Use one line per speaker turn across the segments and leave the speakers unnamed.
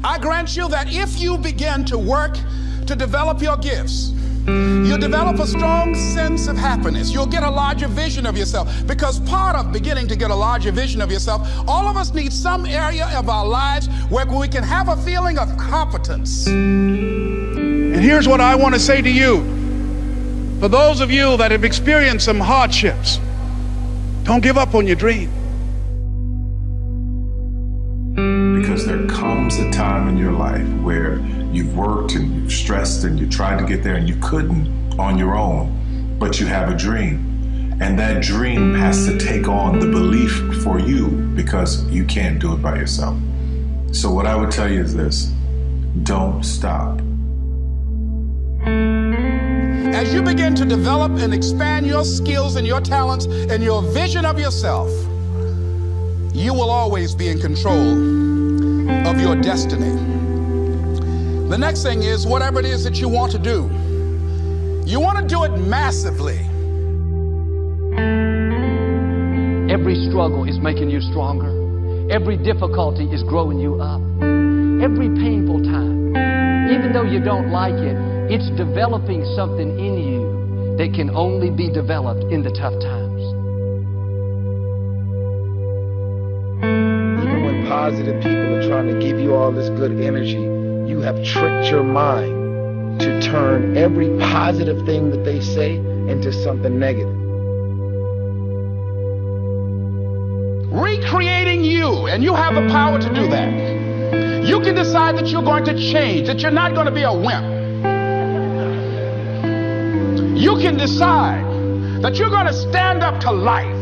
I grant you that if you begin to work to develop your gifts, you'll develop a strong sense of happiness. You'll get a larger vision of yourself, because part of beginning to get a larger vision of yourself, all of us need some area of our lives where we can have a feeling of competence. And here's what I want to say to you. For those of you that have experienced some hardships, don't give up on your dream.
Because there comes a time in your life where you've worked and you've stressed and you tried to get there and you couldn't on your own, but you have a dream. And that dream has to take on the belief for you, because you can't do it by yourself. So what I would tell you is this: don't stop.
As you begin to develop and expand your skills and your talents and your vision of yourself, you will always be in control of your destiny. The next thing is, whatever it is that you want to do, you want to do it massively.
Every struggle is making you stronger. Every difficulty is growing you up. Every painful time, even though you don't like it, it's developing something in you that can only be developed in the tough times.
Even when positive people are trying to give you all this good energy, you have tricked your mind to turn every positive thing that they say into something negative.
Recreating you, and you have the power to do that. You can decide that you're going to change, that you're not going to be a wimp. You can decide that you're going to stand up to life.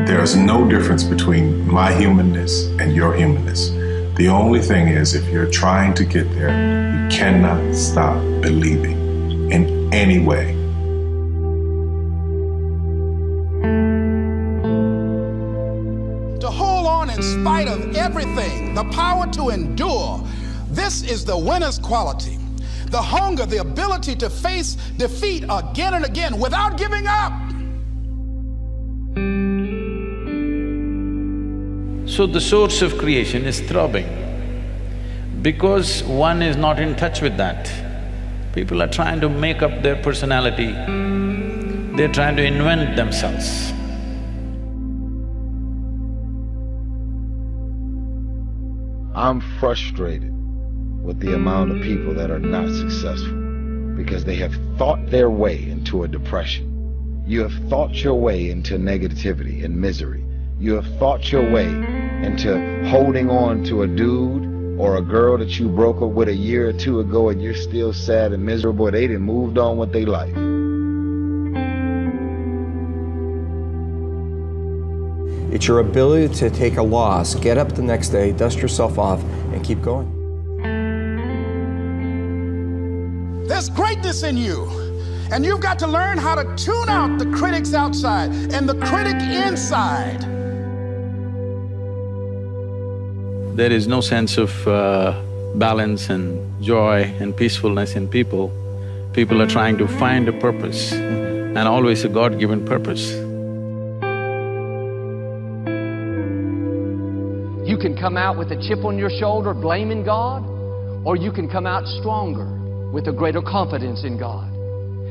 There's no difference between my humanness and your humanness. The only thing is, if you're trying to get there, you cannot stop believing in any way.
To hold on in spite of everything, the power to endure, this is the winner's quality. The hunger, the ability to face defeat again and again without giving up.
So the source of creation is throbbing. Because one is not in touch with that, people are trying to make up their personality, they're trying to invent themselves.
I'm frustrated with the amount of people that are not successful because they have thought their way into a depression. You have thought your way into negativity and misery. You have thought your way into holding on to a dude or a girl that you broke up with a year or two ago and you're still sad and miserable. They done moved on with their life.
It's your ability to take a loss, get up the next day, dust yourself off, and keep going.
There's greatness in you, and you've got to learn how to tune out the critics outside and the critic inside.
There is no sense of balance and joy and peacefulness in people. People are trying to find a purpose, and always a God-given purpose.
You can come out with a chip on your shoulder blaming God, or you can come out stronger with a greater confidence in God.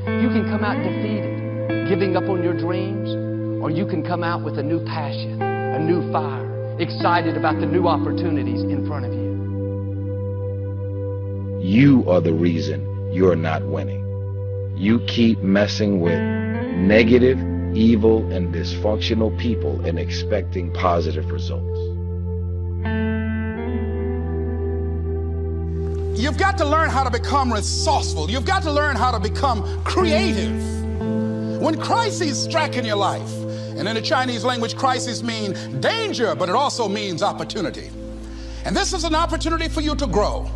You can come out defeated, giving up on your dreams, or you can come out with a new passion, a new fire, excited about the new opportunities in front of you.
You are the reason you're not winning. You keep messing with negative, evil, and dysfunctional people and expecting positive results.
You've got to learn how to become resourceful. You've got to learn how to become creative. When crises strike in your life, and in the Chinese language, crises mean danger, but it also means opportunity. And this is an opportunity for you to grow.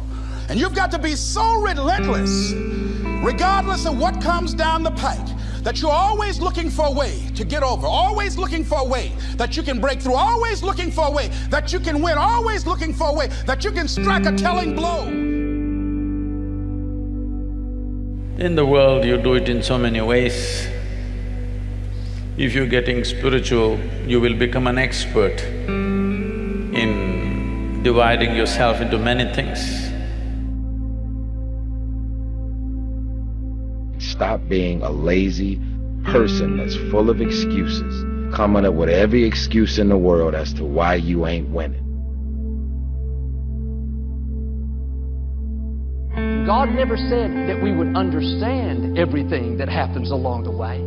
And you've got to be so relentless, regardless of what comes down the pike, that you're always looking for a way to get over, always looking for a way that you can break through, always looking for a way that you can win, always looking for a way that you can strike a telling blow.
In the world, you do it in so many ways. If you're getting spiritual, you will become an expert in dividing yourself into many things.
Stop being a lazy person that's full of excuses, coming up with every excuse in the world as to why you ain't winning.
God never said that we would understand everything that happens along the way.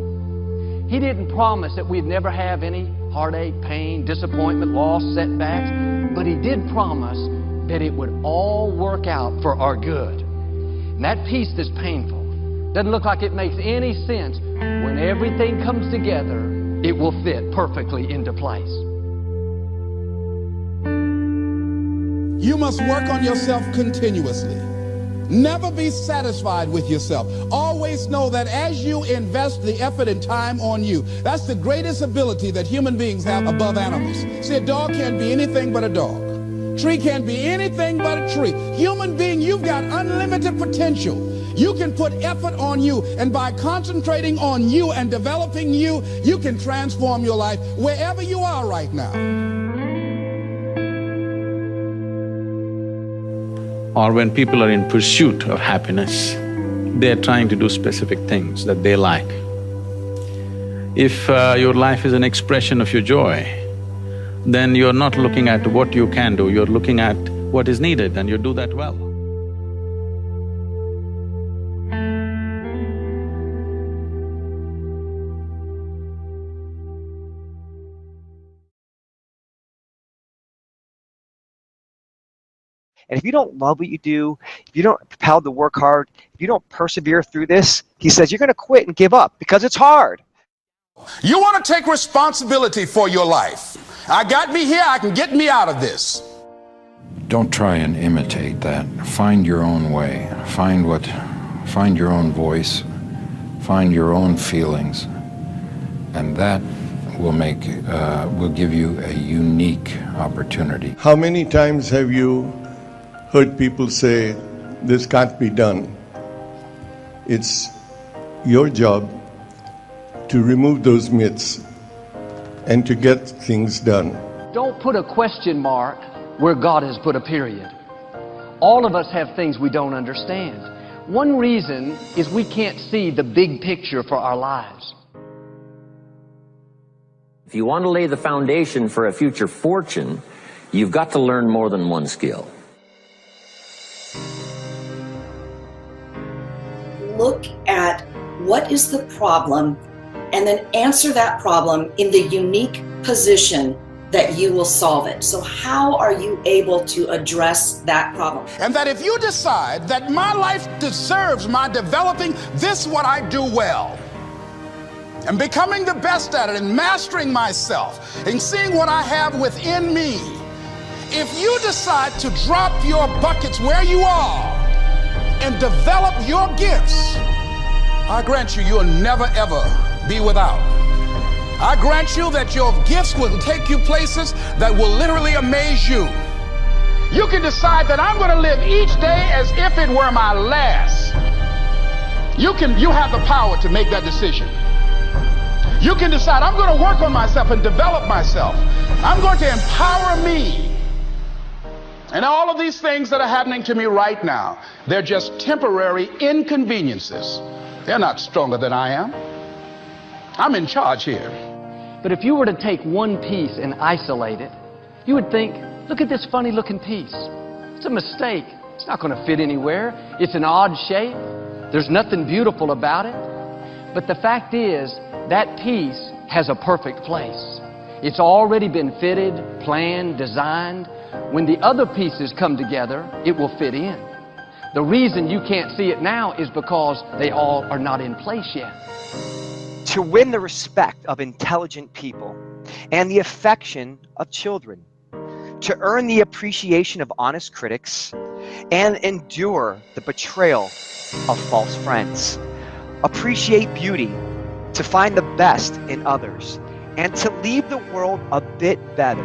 He didn't promise that we'd never have any heartache, pain, disappointment, loss, setbacks, but He did promise that it would all work out for our good. And that peace that's painful, doesn't look like it makes any sense, when everything comes together, it will fit perfectly into place.
You must work on yourself continuously. Never be satisfied with yourself. Always know that as you invest the effort and time on you, that's the greatest ability that human beings have above animals. See, a dog can't be anything but a dog. Tree can't be anything but a tree. Human being, you've got unlimited potential. You can put effort on you, and by concentrating on you and developing you, you can transform your life wherever you are right now.
Or when people are in pursuit of happiness, they're trying to do specific things that they like. If your life is an expression of your joy, then you're not looking at what you can do, you're looking at what is needed, and you do that well.
And if you don't love what you do, if you don't propel to work hard, if you don't persevere through this, he says you're going to quit and give up because it's hard.
You want to take responsibility for your life. I got me here, I can get me out of this.
Don't try and imitate that. Find your own way. Find your own voice. Find your own feelings. And that will give you a unique opportunity.
How many times have you heard people say, this can't be done? It's your job to remove those myths and to get things done.
Don't put a question mark where God has put a period. All of us have things we don't understand. One reason is we can't see the big picture for our lives.
If you want to lay the foundation for a future fortune, you've got to learn more than one skill.
Look at what is the problem and then answer that problem in the unique position that you will solve it. So how are you able to address that problem?
And that if you decide that my life deserves my developing this what I do well, and becoming the best at it and mastering myself and seeing what I have within me, if you decide to drop your buckets where you are and develop your gifts, I grant you, you'll never ever be without. I grant you that your gifts will take you places that will literally amaze you. You can decide that I'm going to live each day as if it were my last. You have the power to make that decision. You can decide, I'm going to work on myself and develop myself. I'm going to empower me. And all of these things that are happening to me right now, they're just temporary inconveniences. They're not stronger than I am. I'm in charge here.
But if you were to take one piece and isolate it, you would think, look at this funny looking piece. It's a mistake. It's not going to fit anywhere. It's an odd shape. There's nothing beautiful about it. But the fact is, that piece has a perfect place. It's already been fitted, planned, designed. When the other pieces come together, it will fit in. The reason you can't see it now is because they all are not in place yet.
To win the respect of intelligent people and the affection of children, to earn the appreciation of honest critics, and endure the betrayal of false friends. Appreciate beauty, to find the best in others, and to leave the world a bit better